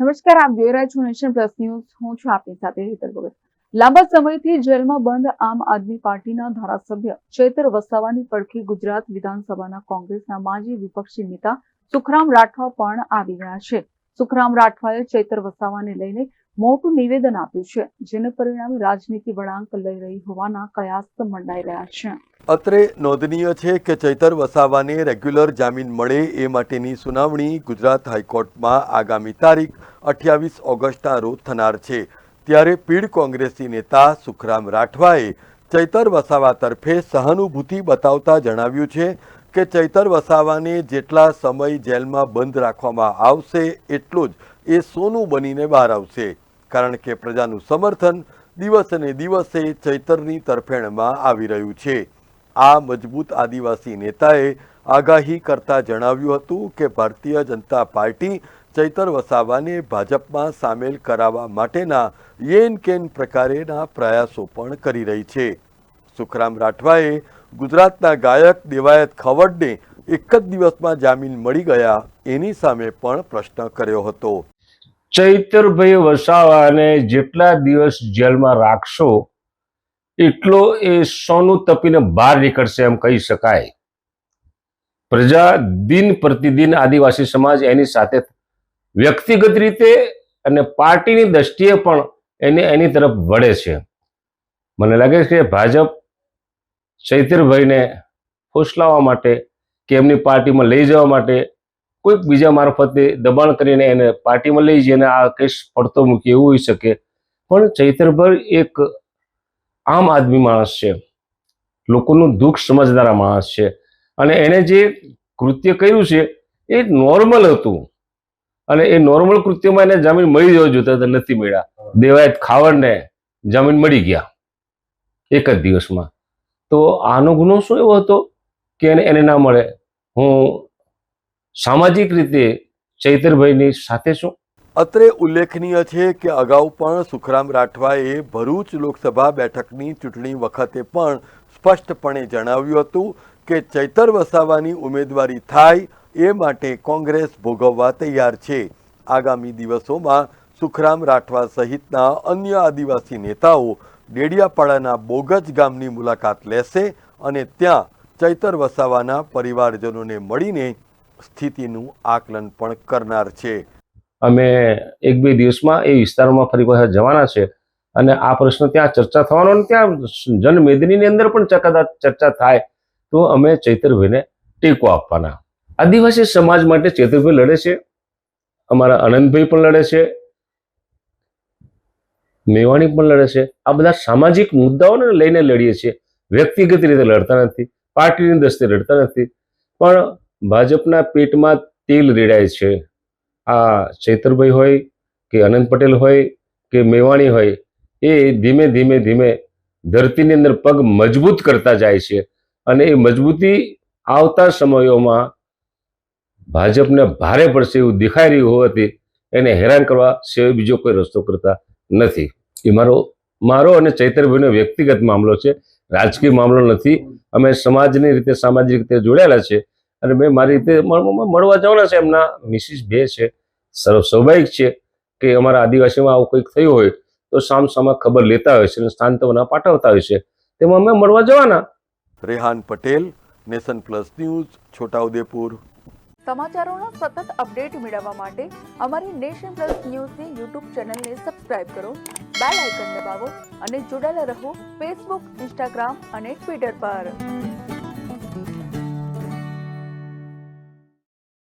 નમસ્કાર, આપ જોઈ રહ્યા છો નેશન પ્લસ ન્યૂઝ. હું છું આપની સાથે હેતલ ભગત. લાંબા સમયથી જેલમાં બંધ આમ આદમી પાર્ટીના ધારાસભ્ય ચૈતર વસાવાની પડખે ગુજરાત વિધાનસભાના કોંગ્રેસના માજી વિપક્ષી નેતા સુખરામ રાઠવા પણ આવી ગયા છે. સુખરામ રાઠવાએ ચૈતર વસાવાને લઈને મોટું નિવેદન આપ્યું છે, જેને પરિણામે રાજનીતિ વળાંક લઈ રહી હોવાના કયાસ મંડાઈ રહ્યા છે. અત્રે નોંધનીય છે કે ચૈતર વસાવાને રેગ્યુલર જામીન મળે એ માટેની સુનાવણી ગુજરાત હાઈકોર્ટમાં આગામી તારીખ 28 ઓગસ્ટના રોજ થનાર છે. ત્યારે પીઢ કોંગ્રેસી નેતા સુખરામ રાઠવાએ ચૈતર વસાવા તરફે સહાનુભૂતિ બતાવતા જણાવ્યું છે કે ચૈતર વસાવાને જેટલા સમય જેલમાં બંધ રાખવામાં આવશે એટલો જ એ સોનું બનીને બહાર આવશે, કારણ કે પ્રજાનું સમર્થન દિવસે ને દિવસે ચૈતરની તરફેણમાં આવી રહ્યું છે. આ મજબૂત આદિવાસી નેતાએ આગાહી કરતા જણાવ્યું હતું કે ભારતીય જનતા પાર્ટી ચૈતર વસાવાને ભાજપમાં સામેલ કરાવવા માટેના યેન કેન પ્રકારેના પ્રયાસો પણ કરી રહી છે. સુખરામ રાઠવાએ ગુજરાતના ગાયક દેવાયત ખવડને એક જ દિવસમાં જામીન મળી ગયા એની સામે પણ પ્રશ્ન કર્યો હતો. ચૈતરભાઈ વસાવાને જેટલા દિવસ જેલમાં રાખશો એટલો એ સોનું તપીને બહાર નીકળશે એમ કહી શકાય. પ્રજા દિન પ્રતિદિન આદિવાસી સમાજ એની સાથે વ્યક્તિગત રીતે અને પાર્ટીની દ્રષ્ટિએ પણ એની તરફ વળે છે. મને લાગે છે કે ભાજપ ચૈતરભાઈને ફોસલાવવા માટે કે એમની પાર્ટીમાં લઈ જવા માટે કોઈક બીજા મારફતે દબાણ કરીને એને પાર્ટીમાં લઈ જઈને આ કેસ પડતો મૂકે એવું હોઈ શકે. પણ ચૈતરભાઈ એક આમ આદમી માણસ છે, લોકોનું દુઃખ સમજનારા માણસ છે, અને એણે જે કૃત્ય કર્યું છે એ નોર્મલ હતું, અને એ નોર્મલ કૃત્યમાં એને જામીન મળી જવો જોતા તો નથી મળ્યા. દેવાયત ખાવડને જામીન મળી ગયા એક જ દિવસમાં. તો આનો ગુનો શું એવો હતો કે એને ના મળે? હું સામાજિક રીતે ચૈતરભાઈની સાથે છું. અત્રે ઉલ્લેખનીય છે કે અગાઉ પણ સુખરામ રાઠવાએ ભરૂચ લોકસભા બેઠકની ચૂંટણી વખતે પણ સ્પષ્ટપણે જણાવ્યું હતું કે ચૈતર વસાવાની ઉમેદવારી થાય એ માટે કોંગ્રેસ ભોગવવા તૈયાર છે. આગામી દિવસોમાં સુખરામ રાઠવા સહિતના અન્ય આદિવાસી નેતાઓ ડેડિયાપાડાના બોગજ ગામની મુલાકાત લેશે અને ત્યાં ચૈતર વસાવાના પરિવારજનોને મળીને સ્થિતિનું આકલન પણ કરનાર છે. અમે 1-2 દિવસમાં એ વિસ્તારમાં ફરી પાછા જવાના છે, અને આ પ્રશ્ન ત્યાં ચર્ચા થવાનો, અને ત્યાં જનમેદનીની અંદર પણ ચર્ચા થાય તો અમે ચૈતરભાઈને ટેકો આપવાના. આદિવાસી સમાજ માટે ચૈતરભાઈ લડે છે, અમારા આનંદભાઈ પણ લડે છે, મેવાણી પણ લડે છે. આ બધા સામાજિક મુદ્દાઓને લઈને લડીએ છીએ. વ્યક્તિગત રીતે લડતા નથી, પાર્ટીની દ્રષ્ટિએ લડતા નથી. પણ ભાજપના પેટમાં તેલ રેડાય છે. આ ચૈતરભાઈ હોય કે અનંત પટેલ હોય કે મેવાણી હોય, એ ધીમે ધીમે ધીમે ધરતીની અંદર પગ મજબૂત કરતા જાય છે, અને એ મજબૂતી આવતા સમયોમાં ભાજપને ભારે પડશે એવું દેખાઈ રહ્યું હોવાથી એને હેરાન કરવા સિવાય બીજો કોઈ રસ્તો કરતા નથી. એ મારો અને ચૈતરભાઈનો વ્યક્તિગત મામલો છે, રાજકીય મામલો નથી. અમે સમાજની રીતે સામાજિક રીતે જોડાયેલા છે, અને મેં મારી રીતે મળવા જવાના છે. એમના મિસિસ 2 છે. સ્વાભાવિક છે કે અમારા આદિવાસીમાં આવું કંઈક થયું હોય તો સામસામા ખબર લેતા હોય છે અને સાંત્વના પાઠવતા હોય છે. તેમાં અમે મળવા જવાના. Rehan Patel, nation plus news, Chhota Udaipur. સમાચારોના સતત અપડેટ મેળવવા માટે અમારી નેશન પ્લસ ન્યૂઝની યુટ્યુબ ચેનલને સબસ્ક્રાઇબ કરો, બેલ આઇકન દબાવો અને જોડાયેલા રહો ફેસબુક, ઇન્સ્ટાગ્રામ અને ટ્વિટર પર.